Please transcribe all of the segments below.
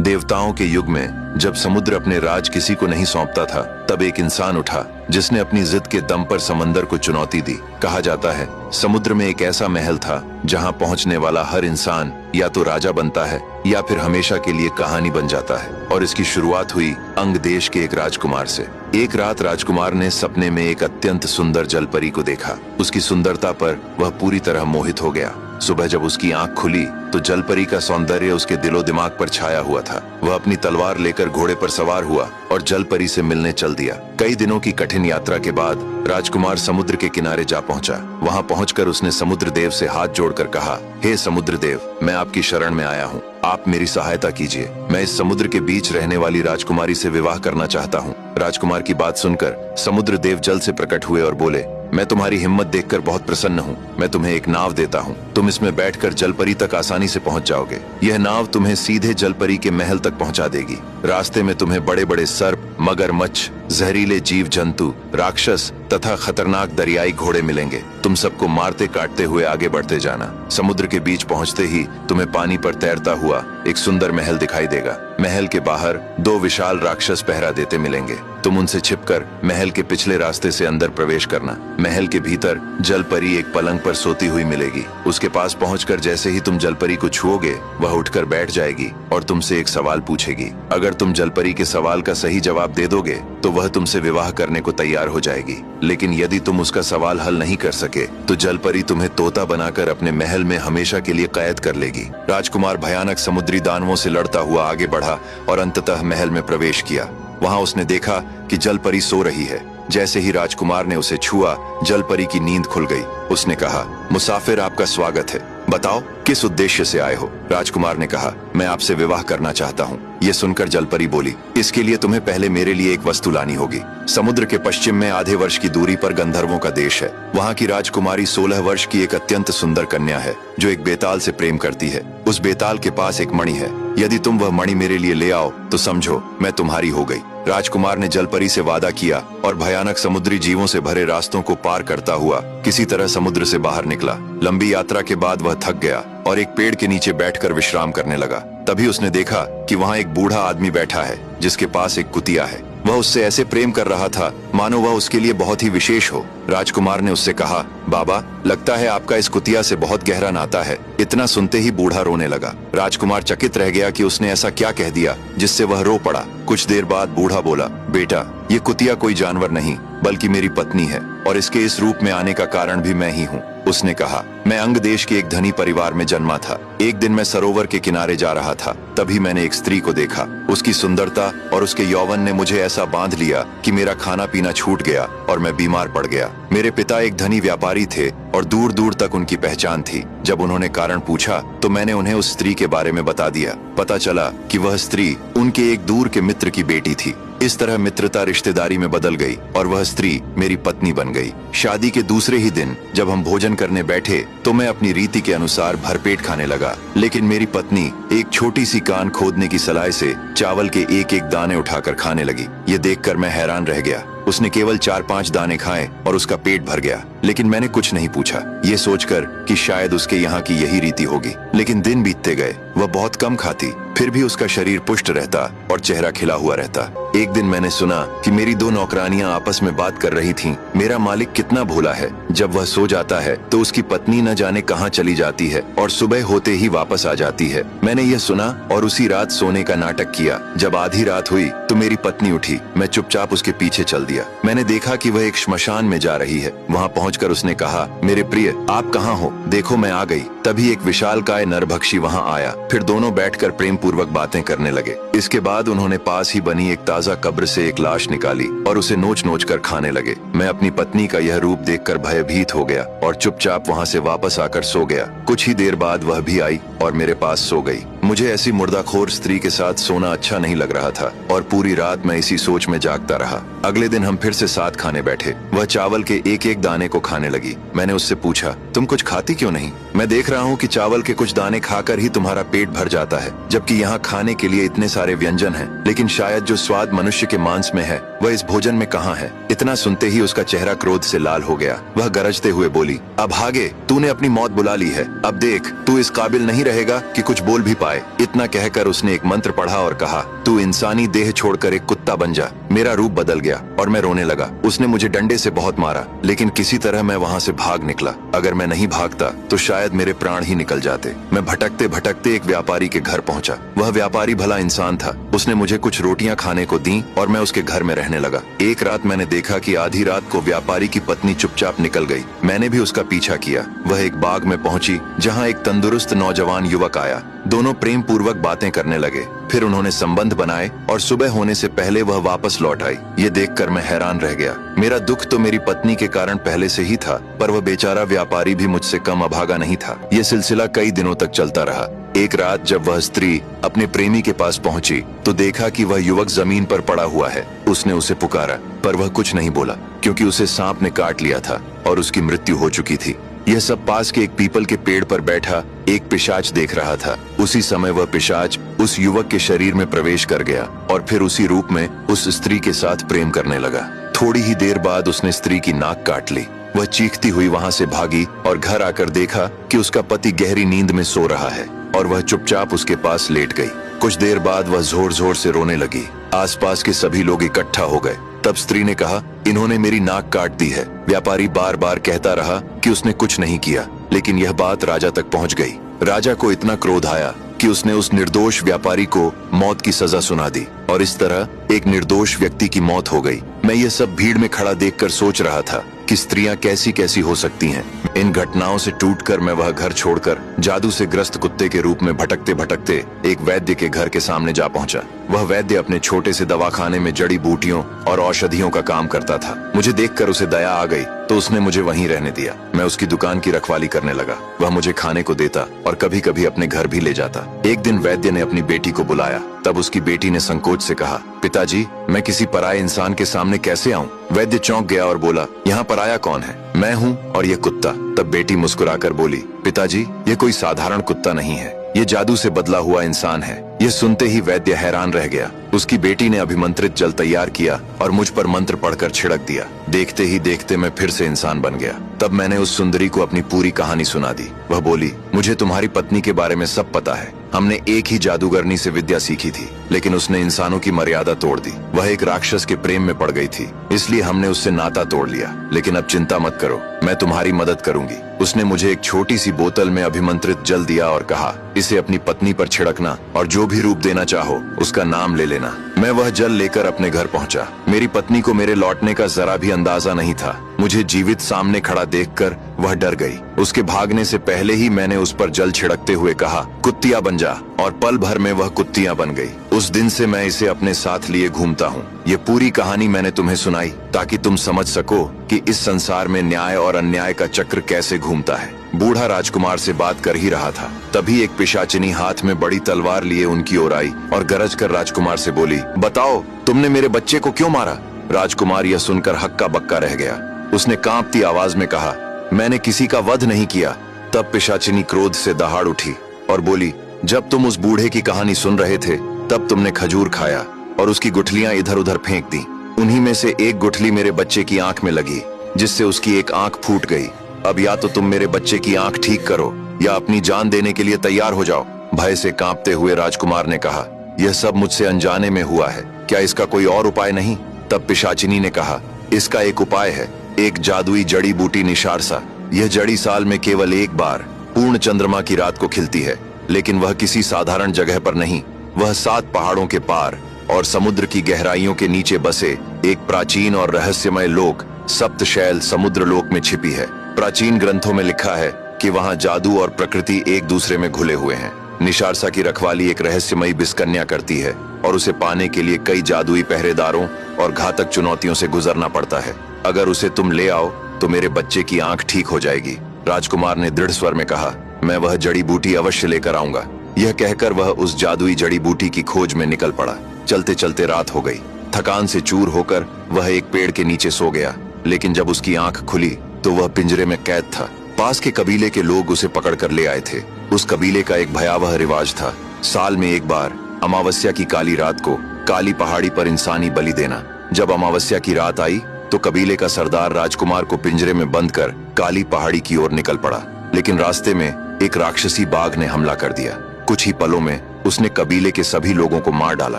देवताओं के युग में जब समुद्र अपने राज किसी को नहीं सौंपता था, तब एक इंसान उठा जिसने अपनी जिद के दम पर समंदर को चुनौती दी। कहा जाता है समुद्र में एक ऐसा महल था जहां पहुंचने वाला हर इंसान या तो राजा बनता है या फिर हमेशा के लिए कहानी बन जाता है। और इसकी शुरुआत हुई अंग देश के एक राजकुमार से। एक रात राजकुमार ने सपने में एक अत्यंत सुंदर जलपरी को देखा। उसकी सुंदरता पर वह पूरी तरह मोहित हो गया। सुबह जब उसकी आंख खुली तो जलपरी का सौंदर्य उसके दिलो दिमाग पर छाया हुआ था। वह अपनी तलवार लेकर घोड़े पर सवार हुआ और जलपरी से मिलने चल दिया। कई दिनों की कठिन यात्रा के बाद राजकुमार समुद्र के किनारे जा पहुंचा। वहां पहुंचकर उसने समुद्र देव से हाथ जोड़कर कहा, हे समुद्र देव, मैं आपकी शरण में आया हूं, आप मेरी सहायता कीजिए। मैं इस समुद्र के बीच रहने वाली राजकुमारी से विवाह करना चाहता हूं। राजकुमार की बात सुनकर समुद्र देव जल से प्रकट हुए और बोले, मैं तुम्हारी हिम्मत देखकर बहुत प्रसन्न हूँ। मैं तुम्हें एक नाव देता हूँ, तुम इसमें बैठकर जलपरी तक आसानी से पहुँच जाओगे। यह नाव तुम्हें सीधे जलपरी के महल तक पहुँचा देगी। रास्ते में तुम्हें बड़े बड़े सर्प, मगरमच्छ, जहरीले जीव जंतु, राक्षस तथा खतरनाक दरियाई घोड़े मिलेंगे। तुम सबको मारते काटते हुए आगे बढ़ते जाना। समुद्र के बीच पहुँचते ही तुम्हें पानी पर तैरता हुआ एक सुंदर महल दिखाई देगा। महल के बाहर दो विशाल राक्षस पहरा देते मिलेंगे। तुम उनसे छिपकर महल के पिछले रास्ते से अंदर प्रवेश करना। महल के भीतर जलपरी एक पलंग पर सोती हुई मिलेगी। उसके पास पहुंचकर जैसे ही तुम जलपरी को छुओगे, वह उठकर बैठ जाएगी और तुमसे एक सवाल पूछेगी। अगर तुम जलपरी के सवाल का सही जवाब दे दोगे तो वह तुमसे विवाह करने को तैयार हो जाएगी। लेकिन यदि तुम उसका सवाल हल नहीं कर सके तो जलपरी तुम्हें तोता बनाकर अपने महल में हमेशा के लिए कैद कर लेगी। राजकुमार भयानक समुद्री दानवों से लड़ता हुआ आगे बढ़ा और अंततः महल में प्रवेश किया। वहां उसने देखा कि जलपरी सो रही है। जैसे ही राजकुमार ने उसे छुआ, जलपरी की नींद खुल गई। उसने कहा, मुसाफिर, आपका स्वागत है, बताओ किस उद्देश्य से आए हो। राजकुमार ने कहा, मैं आपसे विवाह करना चाहता हूँ। ये सुनकर जलपरी बोली, इसके लिए तुम्हें पहले मेरे लिए एक वस्तु लानी होगी। समुद्र के पश्चिम में आधे वर्ष की दूरी पर गंधर्वों का देश है। वहाँ की राजकुमारी 16 वर्ष की एक अत्यंत सुंदर कन्या है जो एक बेताल से प्रेम करती है। उस बेताल के पास एक मणि है। यदि तुम वह मणि मेरे लिए ले आओ तो समझो मैं तुम्हारी हो गई। राजकुमार ने जलपरी से वादा किया और भयानक समुद्री जीवों से भरे रास्तों को पार करता हुआ किसी तरह समुद्र से बाहर निकला। लंबी यात्रा के बाद वह थक गया और एक पेड़ के नीचे बैठकर विश्राम करने लगा। तभी उसने देखा कि वहाँ एक बूढ़ा आदमी बैठा है जिसके पास एक कुतिया है। वह उससे ऐसे प्रेम कर रहा था मानो वह उसके लिए बहुत ही विशेष हो। राजकुमार ने उससे कहा, बाबा, लगता है आपका इस कुतिया से बहुत गहरा नाता है। इतना सुनते ही बूढ़ा रोने लगा। राजकुमार चकित रह गया कि उसने ऐसा क्या कह दिया जिससे वह रो पड़ा। कुछ देर बाद बूढ़ा बोला, बेटा, ये कुतिया कोई जानवर नहीं बल्कि मेरी पत्नी है और इसके इस रूप में आने का कारण भी मैं ही हूँ। उसने कहा, मैं अंग देश के एक धनी परिवार में जन्मा था। एक दिन मैं सरोवर के किनारे जा रहा था, तभी मैंने एक स्त्री को देखा। उसकी सुंदरता और उसके यौवन ने मुझे ऐसा बांध लिया कि मेरा खाना पीना छूट गया और मैं बीमार पड़ गया। मेरे पिता एक धनी व्यापारी थे और दूर दूर तक उनकी पहचान थी। जब उन्होंने कारण पूछा तो मैंने उन्हें उस स्त्री के बारे में बता दिया। पता चला कि वह स्त्री उनके एक दूर के मित्र की बेटी थी। इस तरह मित्रता रिश्तेदारी में बदल गई और वह स्त्री मेरी पत्नी बन गई। शादी के दूसरे ही दिन जब हम भोजन करने बैठे तो मैं अपनी रीति के अनुसार भरपेट खाने लगा, लेकिन मेरी पत्नी एक छोटी सी कान खोदने की सलाई से चावल के एक एक दाने उठाकर खाने लगी। ये देखकर मैं हैरान रह गया। उसने केवल 4-5 दाने खाए और उसका पेट भर गया, लेकिन मैंने कुछ नहीं पूछा, ये सोचकर कि शायद उसके यहाँ की यही रीति होगी। लेकिन दिन बीतते गए, वह बहुत कम खाती, फिर भी उसका शरीर पुष्ट रहता और चेहरा खिला हुआ रहता। एक दिन मैंने सुना कि मेरी 2 नौकरानियां आपस में बात कर रही थीं। मेरा मालिक कितना भोला है, जब वह सो जाता है तो उसकी पत्नी न जाने कहां चली जाती है और सुबह होते ही वापस आ जाती है। मैंने यह सुना और उसी रात सोने का नाटक किया। जब आधी रात हुई तो मेरी पत्नी उठी। मैं चुपचाप उसके पीछे चल दिया। मैंने देखा कि वह एक श्मशान में जा रही है। वहाँ पहुंचकर उसने कहा, मेरे प्रिय, आप कहाँ हो? देखो मैं आ गई। तभी एक विशालकाय नरभक्षी वहाँ आया। फिर दोनों बैठकर प्रेम पूर्वक बातें करने लगे। इसके बाद उन्होंने पास ही बनी एक ताजा कब्र से एक लाश निकाली और उसे नोच नोच कर खाने लगे। मैं अपनी पत्नी का यह रूप देखकर भयभीत हो गया और चुपचाप वहाँ से वापस आकर सो गया। कुछ ही देर बाद वह भी आई और मेरे पास सो गई। मुझे ऐसी मुर्दाखोर स्त्री के साथ सोना अच्छा नहीं लग रहा था और पूरी रात मैं इसी सोच में जागता रहा। अगले दिन हम फिर से साथ खाने बैठे। वह चावल के एक एक दाने को खाने लगी। मैंने उससे पूछा, तुम कुछ खाती क्यों नहीं? मैं देख रहा हूँ कि चावल के कुछ दाने खाकर ही तुम्हारा पेट भर जाता है, जबकि यहाँ खाने के लिए इतने सारे व्यंजन हैं। लेकिन शायद जो स्वाद मनुष्य के मांस में है वह इस भोजन में कहाँ है? इतना सुनते ही उसका चेहरा क्रोध से लाल हो गया। वह गरजते हुए बोली, अब भागे, तूने अपनी मौत बुला ली है। अब देख, तू इस काबिल नहीं रहेगा कि कुछ बोल भी पाए। इतना कहकर उसने एक मंत्र पढ़ा और कहा, तू इंसानी देह छोड़कर एक कुत्ता बन जा। मेरा रूप बदल गया और मैं रोने लगा। उसने मुझे डंडे से बहुत मारा, लेकिन किसी तरह मैं वहाँ से भाग निकला। अगर मैं नहीं भागता तो शायद मेरे प्राण ही निकल जाते। मैं भटकते भटकते एक व्यापारी के घर पहुँचा। वह व्यापारी भला इंसान था। उसने मुझे कुछ रोटियां खाने को दी और मैं उसके घर में रहने लगा। एक रात मैंने देखा कि आधी रात को व्यापारी की पत्नी चुपचाप निकल गई। मैंने भी उसका पीछा किया। वह एक बाग में पहुंची जहां एक तंदुरुस्त नौजवान युवक आया। दोनों प्रेम पूर्वक बातें करने लगे। फिर उन्होंने संबंध बनाए और सुबह होने से पहले वह वापस लौट आई। ये देखकर मैं हैरान रह गया। मेरा दुख तो मेरी पत्नी के कारण पहले से ही था, पर वह बेचारा व्यापारी भी मुझसे कम अभागा नहीं था। ये सिलसिला कई दिनों तक चलता रहा। एक रात जब वह स्त्री अपने प्रेमी के पास पहुंची तो देखा कि वह युवक जमीन पर पड़ा हुआ है। उसने उसे पुकारा, पर वह कुछ नहीं बोला, क्योंकि उसे सांप ने काट लिया था और उसकी मृत्यु हो चुकी थी। यह सब पास के एक पीपल के पेड़ पर बैठा एक पिशाच देख रहा था। उसी समय वह पिशाच उस युवक के शरीर में प्रवेश कर गया और फिर उसी रूप में उस स्त्री के साथ प्रेम करने लगा। थोड़ी ही देर बाद उसने स्त्री की नाक काट ली। वह चीखती हुई वहां से भागी और घर आकर देखा कि उसका पति गहरी नींद में सो रहा है और वह चुपचाप उसके पास लेट गई। कुछ देर बाद वह जोर जोर से रोने लगी। आसपास के सभी लोग इकट्ठा हो गए। तब स्त्री ने कहा, इन्होंने मेरी नाक काट दी है। व्यापारी बार बार कहता रहा कि उसने कुछ नहीं किया, लेकिन यह बात राजा तक पहुंच गई। राजा को इतना क्रोध आया कि उसने उस निर्दोष व्यापारी को मौत की सजा सुना दी और इस तरह एक निर्दोष व्यक्ति की मौत हो गई। मैं ये सब भीड़ में खड़ा देखकर सोच रहा था कि स्त्रियां कैसी कैसी हो सकती हैं। इन घटनाओं से टूटकर मैं वह घर छोड़कर जादू से ग्रस्त कुत्ते के रूप में भटकते भटकते एक वैद्य के घर के सामने जा पहुंचा। वह वैद्य अपने छोटे से दवाखाने में जड़ी बूटियों और औषधियों का काम करता था। मुझे देखकर उसे दया आ गई तो उसने मुझे वहीं रहने दिया। मैं उसकी दुकान की रखवाली करने लगा। वह मुझे खाने को देता और कभी कभी अपने घर भी ले जाता। एक दिन वैद्य ने अपनी बेटी को बुलाया। तब उसकी बेटी ने संकोच से कहा, पिताजी, मैं किसी पराये इंसान के सामने कैसे आऊं? वैद्य चौंक गया और बोला, यहाँ पराया कौन है? मैं हूँ और ये कुत्ता। तब बेटी मुस्कुराकर बोली, पिताजी, ये कोई साधारण कुत्ता नहीं है, ये जादू से बदला हुआ इंसान है। यह सुनते ही वैद्य हैरान रह गया। उसकी बेटी ने अभिमंत्रित जल तैयार किया और मुझ पर मंत्र पढ़कर छिड़क दिया। देखते ही देखते मैं फिर से इंसान बन गया। तब मैंने उस सुंदरी को अपनी पूरी कहानी सुना दी। वह बोली, मुझे तुम्हारी पत्नी के बारे में सब पता है। हमने एक ही जादूगरनी से विद्या सीखी थी, लेकिन उसने इंसानों की मर्यादा तोड़ दी। वह एक राक्षस के प्रेम में पड़ गई थी, इसलिए हमने उससे नाता तोड़ लिया। लेकिन अब चिंता मत करो, मैं तुम्हारी मदद करूंगी। उसने मुझे एक छोटी सी बोतल में अभिमंत्रित जल दिया और कहा, इसे अपनी पत्नी पर छिड़कना और जो भी रूप देना चाहो उसका नाम ले लेना। मैं वह जल लेकर अपने घर पहुंचा। मेरी पत्नी को मेरे लौटने का जरा भी अंदाजा नहीं था। मुझे जीवित सामने खड़ा देखकर वह डर गई। उसके भागने से पहले ही मैंने उस पर जल छिड़कते हुए कहा, कुत्तियां बन जा, और पल भर में वह कुत्तियां बन गई। उस दिन से मैं इसे अपने साथ लिए घूमता हूँ। ये पूरी कहानी मैंने तुम्हें सुनाई ताकि तुम समझ सको कि इस संसार में न्याय और अन्याय का चक्र कैसे घूमता है। बूढ़ा राजकुमार से बात कर ही रहा था, तभी एक पिशाचिनी हाथ में बड़ी तलवार लिए उनकी ओर आई और गरज कर राजकुमार से बोली, बताओ, तुमने मेरे बच्चे को क्यों मारा? राजकुमार यह सुनकर हक्का बक्का रह गया। उसने कांपती आवाज में कहा, मैंने किसी का वध नहीं किया। तब पिशाचिनी क्रोध से दहाड़ उठी और बोली, जब तुम उस बूढ़े की कहानी सुन रहे थे तब तुमने खजूर खाया और उसकी गुठलियां इधर उधर फेंक दी। उन्हीं में से एक गुठली मेरे बच्चे की आंख में लगी, जिससे उसकी एक आंख फूट गई। अब या तो तुम मेरे बच्चे की आंख ठीक करो या अपनी जान देने के लिए तैयार हो जाओ। भय से कांपते हुए राजकुमार ने कहा, यह सब मुझसे अनजाने में हुआ है, क्या इसका कोई और उपाय नहीं? तब पिशाचिनी ने कहा, इसका एक उपाय है, एक जादुई जड़ी बूटी निशारसा। यह जड़ी साल में केवल एक बार पूर्ण चंद्रमा की रात को खिलती है, लेकिन वह किसी साधारण जगह पर नहीं, वह 7 पहाड़ों के पार और समुद्र की गहराइयों के नीचे बसे एक प्राचीन और रहस्यमय लोक सप्तशैल समुद्र लोक में छिपी है। प्राचीन ग्रंथों में लिखा है कि वहां जादू और प्रकृति एक दूसरे में घुले हुए हैं। निशारसा की रखवाली एक रहस्यमयी बिस्कन्या करती है और उसे पाने के लिए कई जादुई पहरेदारों और घातक चुनौतियों से गुजरना पड़ता है। अगर उसे तुम ले आओ तो मेरे बच्चे की आंख ठीक हो जाएगी। राजकुमार ने दृढ़ स्वर में कहा, मैं वह जड़ी बूटी अवश्य लेकर आऊंगा। यह कहकर वह उस जादुई जड़ी बूटी की खोज में निकल पड़ा। चलते चलते रात हो गई। थकान से चूर होकर वह एक पेड़ के नीचे सो गया, लेकिन जब उसकी आंख खुली तो वह पिंजरे में कैद था। पास के कबीले के लोग उसे पकड़ कर ले आए थे। उस कबीले का एक भयावह रिवाज था, साल में एक बार अमावस्या की काली रात को काली पहाड़ी पर इंसानी बलि देना। जब अमावस्या की रात आई तो कबीले का सरदार राजकुमार को पिंजरे में बंद कर काली पहाड़ी की ओर निकल पड़ा, लेकिन रास्ते में एक राक्षसी बाघ ने हमला कर दिया। कुछ ही पलों में उसने कबीले के सभी लोगों को मार डाला,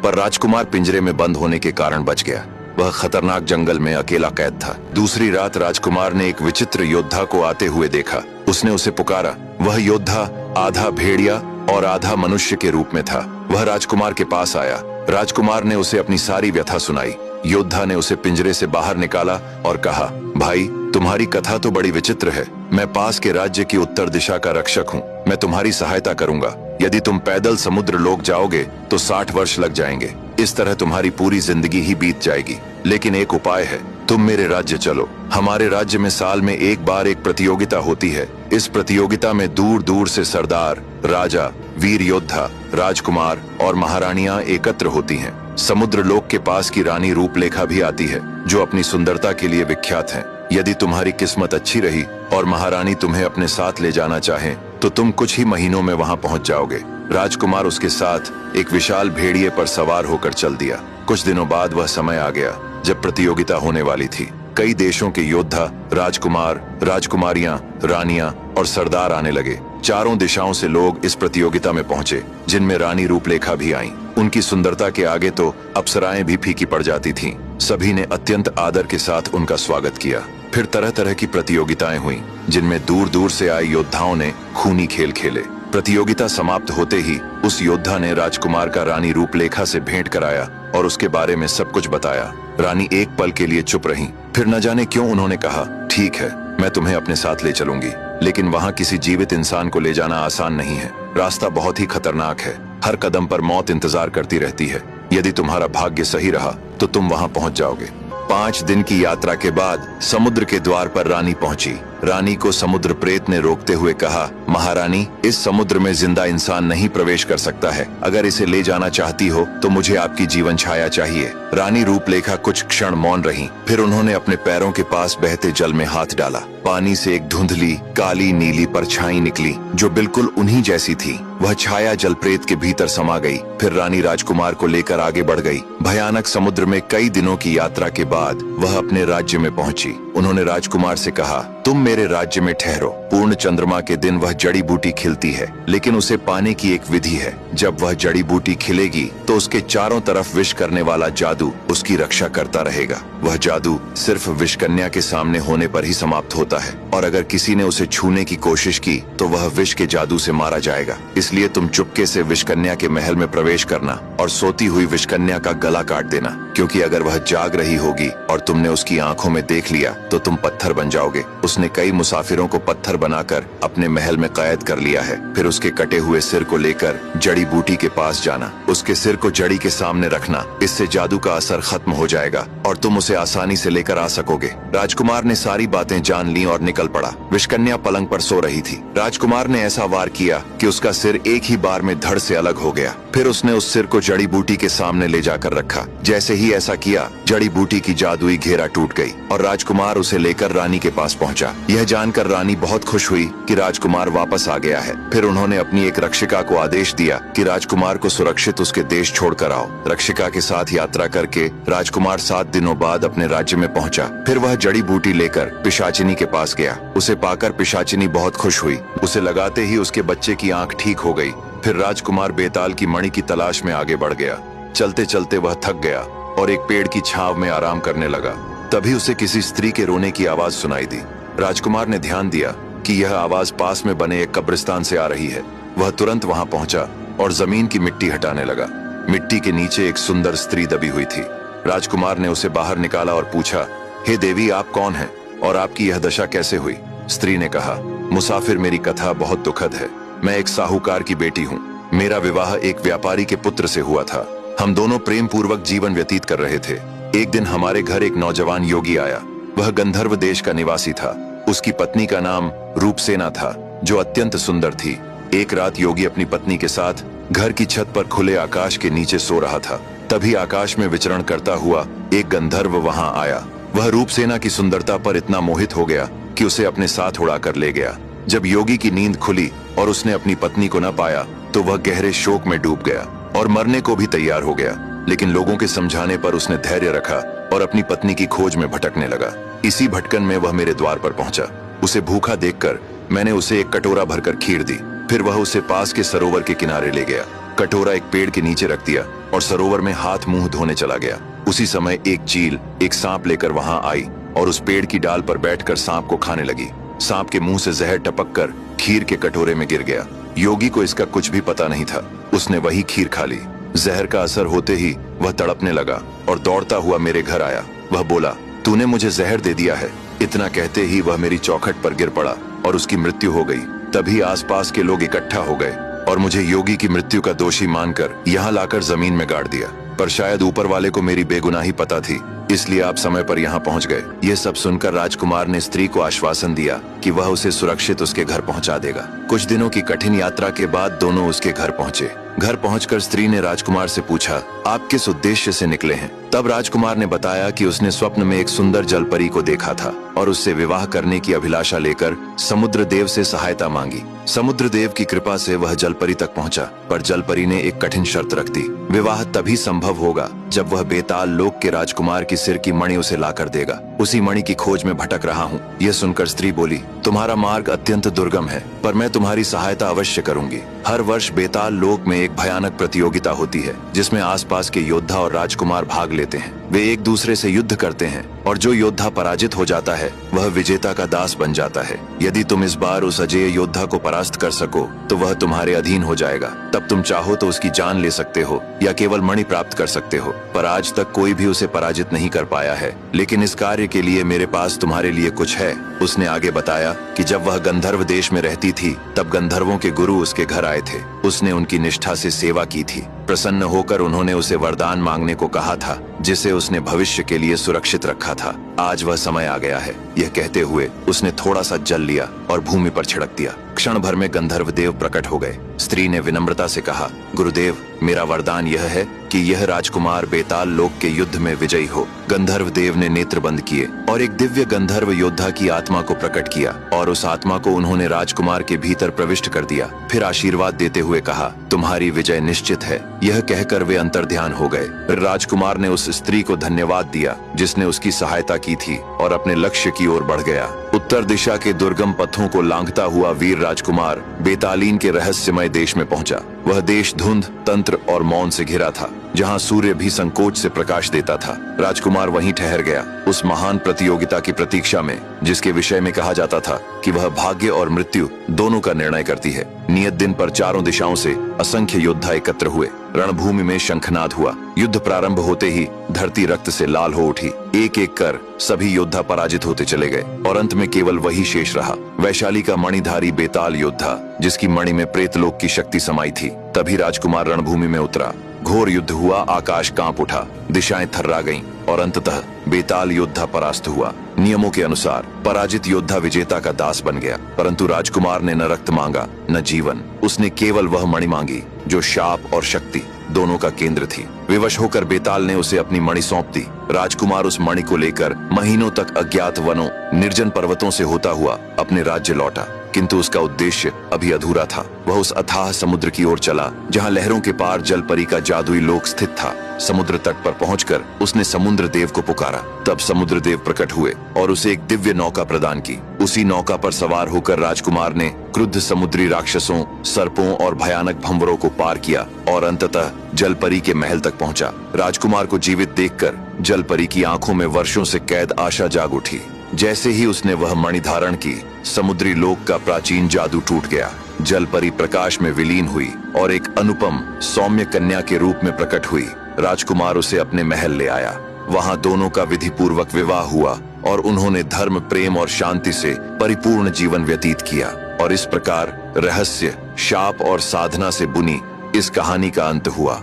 पर राजकुमार पिंजरे में बंद होने के कारण बच गया। वह खतरनाक जंगल में अकेला कैद था। दूसरी रात राजकुमार ने एक विचित्र योद्धा को आते हुए देखा। उसने उसे पुकारा। वह योद्धा आधा भेड़िया और आधा मनुष्य के रूप में था। वह राजकुमार के पास आया। राजकुमार ने उसे अपनी सारी व्यथा सुनाई। योद्धा ने उसे पिंजरे से बाहर निकाला और कहा, भाई, तुम्हारी कथा तो बड़ी विचित्र है। मैं पास के राज्य की उत्तर दिशा का रक्षक हूँ। मैं तुम्हारी सहायता करूंगा। यदि तुम पैदल समुद्र लोक जाओगे तो 60 वर्ष लग जाएंगे। इस तरह तुम्हारी पूरी जिंदगी ही बीत जाएगी। लेकिन एक उपाय है, तुम मेरे राज्य चलो। हमारे राज्य में साल में एक बार एक प्रतियोगिता होती है। इस प्रतियोगिता में दूर दूर से सरदार, राजा, वीर योद्धा, राजकुमार और महारानियां एकत्र होती हैं। समुद्र लोक के पास की रानी रूपलेखा भी आती है, जो अपनी सुंदरता के लिए विख्यात है। यदि तुम्हारी किस्मत अच्छी रही और महारानी तुम्हें अपने साथ ले जाना चाहे तो तुम कुछ ही महीनों में वहां पहुंच जाओगे। राजकुमार उसके साथ एक विशाल भेड़िए पर सवार होकर चल दिया। कुछ दिनों बाद वह समय आ गया जब प्रतियोगिता होने वाली थी। कई देशों के योद्धा, राजकुमार, राजकुमारियां, रानियां और सरदार आने लगे। चारों दिशाओं से लोग इस प्रतियोगिता में पहुंचे, जिनमें रानी रूपलेखा भी आईं। उनकी सुंदरता के आगे तो अप्सराएं भी फीकी पड़ जाती थीं। सभी ने अत्यंत आदर के साथ उनका स्वागत किया। फिर तरह तरह की प्रतियोगिताएं हुईं, जिनमें दूर दूर से आए योद्धाओं ने खूनी खेल खेले। प्रतियोगिता समाप्त होते ही उस योद्धा ने राजकुमार का रानी रूपलेखा से भेंट कराया और उसके बारे में सब कुछ बताया। रानी एक पल के लिए चुप रहीं, फिर न जाने क्यों उन्होंने कहा, ठीक है, मैं तुम्हें अपने साथ ले चलूंगी, लेकिन वहां किसी जीवित इंसान को ले जाना आसान नहीं है। रास्ता बहुत ही खतरनाक है। हर कदम पर मौत इंतजार करती रहती है। यदि तुम्हारा भाग्य सही रहा तो तुम वहां पहुंच जाओगे। 5 दिन की यात्रा के बाद समुद्र के द्वार पर रानी पहुंची। रानी को समुद्र प्रेत ने रोकते हुए कहा, महारानी, इस समुद्र में जिंदा इंसान नहीं प्रवेश कर सकता है। अगर इसे ले जाना चाहती हो तो मुझे आपकी जीवन छाया चाहिए। रानी रूपलेखा कुछ क्षण मौन रही, फिर उन्होंने अपने पैरों के पास बहते जल में हाथ डाला। पानी से एक धुंधली काली नीली परछाई निकली, जो बिल्कुल उन्हीं जैसी थी। वह छाया जलप्रेत के भीतर समा गई। फिर रानी राजकुमार को लेकर आगे बढ़ गई। भयानक समुद्र में कई दिनों की यात्रा के बाद वह अपने राज्य में पहुंची। उन्होंने राजकुमार से कहा, तुम मेरे राज्य में ठहरो। पूर्ण चंद्रमा के दिन वह जड़ी बूटी खिलती है, लेकिन उसे पाने की एक विधि है। जब वह जड़ी बूटी खिलेगी तो उसके चारों तरफ विष करने वाला जादू उसकी रक्षा करता रहेगा। वह जादू सिर्फ विषकन्या के सामने होने पर ही समाप्त होता है, और अगर किसी ने उसे छूने की कोशिश की तो वह विष के जादू से मारा जाएगा। इसलिए तुम चुपके से विषकन्या के महल में प्रवेश करना और सोती हुई विषकन्या का गला काट देना, क्योंकि अगर वह जाग रही होगी और तुमने उसकी आंखों में देख लिया तो तुम पत्थर बन जाओगे। उसने कई मुसाफिरों को पत्थर बनाकर अपने महल में कैद कर लिया है। फिर उसके कटे हुए सिर को लेकर जड़ी बूटी के पास जाना, उसके सिर को जड़ी के सामने रखना। इससे जादू का असर खत्म हो जाएगा और तुम उसे आसानी से लेकर आ सकोगे। राजकुमार ने सारी बातें जान ली और निकल पड़ा। विषकन्या पलंग पर सो रही थी। राजकुमार ने ऐसा वार किया कि उसका सिर एक ही बार में धड़ से अलग हो गया। फिर उसने उस सिर को जड़ी बूटी के सामने ले जाकर रखा। जैसे ही ऐसा किया, जड़ी बूटी की जादुई घेरा टूट गई और राजकुमार उसे लेकर रानी के पास पहुंचा। यह जानकर रानी बहुत खुश हुई कि राजकुमार वापस आ गया है। फिर उन्होंने अपनी एक रक्षिका को आदेश दिया कि राजकुमार को सुरक्षित उसके देश छोड़कर आओ। रक्षिका के साथ यात्रा करके राजकुमार 7 दिनों बाद अपने राज्य में पहुंचा। फिर वह जड़ी बूटी लेकर पिशाचिनी के पास गया। उसे पाकर पिशाचिनी बहुत खुश हुई। उसे लगाते ही उसके बच्चे की आंख ठीक हो गई। फिर राजकुमार बेताल की मणि की तलाश में आगे बढ़ गया। चलते चलते वह थक गया और एक पेड़ की छांव में आराम करने लगा। तभी उसे किसी स्त्री के रोने की आवाज सुनाई दी। राजकुमार ने ध्यान दिया कि यह आवाज पास में बने एक कब्रिस्तान से आ रही है। वह तुरंत वहां पहुंचा और जमीन की मिट्टी हटाने लगा। मिट्टी के नीचे एक सुंदर स्त्री दबी हुई थी। राजकुमार ने उसे बाहर निकाला और पूछा, हे देवी, आप कौन हैं और आपकी यह दशा कैसे हुई? स्त्री ने कहा, मुसाफिर, मेरी कथा बहुत दुखद है। मैं एक साहूकार की बेटी हूँ। मेरा विवाह एक व्यापारी के पुत्र से हुआ था। हम दोनों प्रेम पूर्वक जीवन व्यतीत कर रहे थे। एक दिन हमारे घर एक नौजवान योगी आया। वह गंधर्व देश का निवासी था। उसकी पत्नी का नाम रूपसेना था, जो अत्यंत सुंदर थी। एक रात योगी अपनी पत्नी के साथ घर की छत पर खुले आकाश के नीचे सो रहा था। तभी आकाश में विचरण करता हुआ एक गंधर्व वहां आया। वह रूपसेना की सुंदरता पर इतना मोहित हो गया कि उसे अपने साथ उड़ाकर ले गया। जब योगी की नींद खुली और उसने अपनी पत्नी को न पाया तो वह गहरे शोक में डूब गया और मरने को भी तैयार हो गया। लेकिन लोगों के समझाने पर उसने धैर्य रखा और अपनी पत्नी की खोज में भटकने लगा। इसी भटकन में वह मेरे द्वार पर पहुंचा। उसे भूखा देखकर मैंने उसे एक कटोरा भरकर खीर दी। फिर वह उसे पास के सरोवर के किनारे ले गया। कटोरा एक पेड़ के नीचे रख दिया और सरोवर में हाथ मुंह धोने चला गया। उसी समय एक चील एक सांप लेकर वहां आई और उस पेड़ की डाल पर बैठकर सांप को खाने लगी। सांप के मुंह से जहर टपक कर खीर के कटोरे में गिर गया। योगी को इसका कुछ भी पता नहीं था। उसने वही खीर खा ली। जहर का असर होते ही वह तड़पने लगा और दौड़ता हुआ मेरे घर आया। वह बोला, तूने मुझे जहर दे दिया है। इतना कहते ही वह मेरी चौखट पर गिर पड़ा और उसकी मृत्यु हो गई। तभी आसपास के लोग इकट्ठा हो गए और मुझे योगी की मृत्यु का दोषी मानकर यहाँ लाकर जमीन में गाड़ दिया। पर शायद ऊपर वाले को मेरी बेगुनाही पता थी, इसलिए आप समय पर यहाँ पहुँच गए। यह सब सुनकर राजकुमार ने स्त्री को आश्वासन दिया कि वह उसे सुरक्षित उसके घर पहुँचा देगा। कुछ दिनों की कठिन यात्रा के बाद दोनों उसके घर पहुँचे। घर पहुंचकर स्त्री ने राजकुमार से पूछा, आप किस उद्देश्य से निकले हैं? तब राजकुमार ने बताया कि उसने स्वप्न में एक सुंदर जलपरी को देखा था और उससे विवाह करने की अभिलाषा लेकर समुद्र देव से सहायता मांगी। समुद्र देव की कृपा से वह जलपरी तक पहुंचा, पर जलपरी ने एक कठिन शर्त रख दी। विवाह तभी संभव होगा जब वह बेताल लोक के राजकुमार की सिर की मणि उसे लाकर देगा। उसी मणि की खोज में भटक रहा हूँ। यह सुनकर स्त्री बोली, तुम्हारा मार्ग अत्यंत दुर्गम है, पर मैं तुम्हारी सहायता अवश्य करूंगी। हर वर्ष बेताल लोक में एक भयानक प्रतियोगिता होती है जिसमें आसपास के योद्धा और राजकुमार भाग लेते हैं। वे एक दूसरे से युद्ध करते हैं और जो योद्धा पराजित हो जाता है वह विजेता का दास बन जाता है। यदि तुम इस बार उस अजेय योद्धा को परास्त कर सको तो वह तुम्हारे अधीन हो जाएगा। तब तुम चाहो तो उसकी जान ले सकते हो या केवल मणि प्राप्त कर सकते हो। पर आज तक कोई भी उसे पराजित नहीं कर पाया है, लेकिन इस कार्य के लिए मेरे पास तुम्हारे लिए कुछ है। उसने आगे बताया कि जब वह गंधर्व देश में रहती थी तब गंधर्वों के गुरु उसके घर आए थे। उसने उनकी निष्ठा से सेवा की थी। प्रसन्न होकर उन्होंने उसे वरदान मांगने को कहा था जिसे उसने भविष्य के लिए सुरक्षित रखा था। आज वह समय आ गया है। यह कहते हुए उसने थोड़ा सा जल लिया और भूमि पर छिड़क दिया। क्षण भर में गंधर्व देव प्रकट हो गए। स्त्री ने विनम्रता से कहा, गुरुदेव, मेरा वरदान यह है कि यह राजकुमार बेताल लोक के युद्ध में विजयी हो। गंधर्व देव ने नेत्र बंद किए और एक दिव्य गंधर्व योद्धा की आत्मा को प्रकट किया और उस आत्मा को उन्होंने राजकुमार के भीतर प्रविष्ट कर दिया। फिर आशीर्वाद देते हुए कहा, तुम्हारी विजय निश्चित है। यह कहकर वे अंतर्ध्यान हो गए। राजकुमार ने उस स्त्री को धन्यवाद दिया जिसने उसकी सहायता की थी और अपने लक्ष्य की ओर बढ़ गया। उत्तर दिशा के दुर्गम पथों को लांघता हुआ वीर राजकुमार बेतालीन के रहस्यमय देश में पहुंचा। वह देश धुंध, तंत्र और मौन से घिरा था, जहां सूर्य भी संकोच से प्रकाश देता था। राजकुमार वहीं ठहर गया, उस महान प्रतियोगिता की प्रतीक्षा में जिसके विषय में कहा जाता था कि वह भाग्य और मृत्यु दोनों का निर्णय करती है। नियत दिन पर चारों दिशाओं से असंख्य योद्धा एकत्र हुए। रणभूमि में शंखनाद हुआ। युद्ध प्रारंभ होते ही धरती रक्त से लाल हो उठी। एक एक कर सभी योद्धा पराजित होते चले गए और अंत में केवल वही शेष रहा, वैशाली का मणिधारी बेताल योद्धा जिसकी मणि में प्रेतलोक की शक्ति समाई थी। तभी राजकुमार रणभूमि में उतरा। घोर युद्ध हुआ, आकाश कांप उठा, दिशाएं थर्रा गईं और अंततः बेताल योद्धा परास्त हुआ। नियमों के अनुसार पराजित योद्धा विजेता का दास बन गया, परंतु राजकुमार ने न रक्त मांगा न जीवन। उसने केवल वह मणि मांगी जो शाप और शक्ति दोनों का केंद्र थी। विवश होकर बेताल ने उसे अपनी मणि सौंप दी। राजकुमार उस मणि को लेकर महीनों तक अज्ञात वनों, निर्जन पर्वतों से होता हुआ अपने राज्य लौटा, किंतु उसका उद्देश्य अभी अधूरा था। वह उस अथाह समुद्र की ओर चला जहां लहरों के पार जलपरी का जादुई लोक स्थित था। समुद्र तट पर पहुंचकर उसने समुद्र देव को पुकारा। तब समुद्र देव प्रकट हुए और उसे एक दिव्य नौका प्रदान की। उसी नौका पर सवार होकर राजकुमार ने क्रुद्ध समुद्री राक्षसों, सर्पों और भयानक भंवरों को पार किया और अंततः जलपरी के महल तक पहुंचा। राजकुमार को जीवित देखकर जलपरी की आंखों में वर्षों से कैद आशा जाग उठी। जैसे ही उसने वह मणि धारण की, समुद्री लोक का प्राचीन जादू टूट गया। जलपरी प्रकाश में विलीन हुई और एक अनुपम सौम्य कन्या के रूप में प्रकट हुई। राजकुमार उसे अपने महल ले आया। वहां दोनों का विधि पूर्वक विवाह हुआ और उन्होंने धर्म, प्रेम और शांति से परिपूर्ण जीवन व्यतीत किया। और इस प्रकार रहस्य, शाप और साधना से बुनी इस कहानी का अंत हुआ।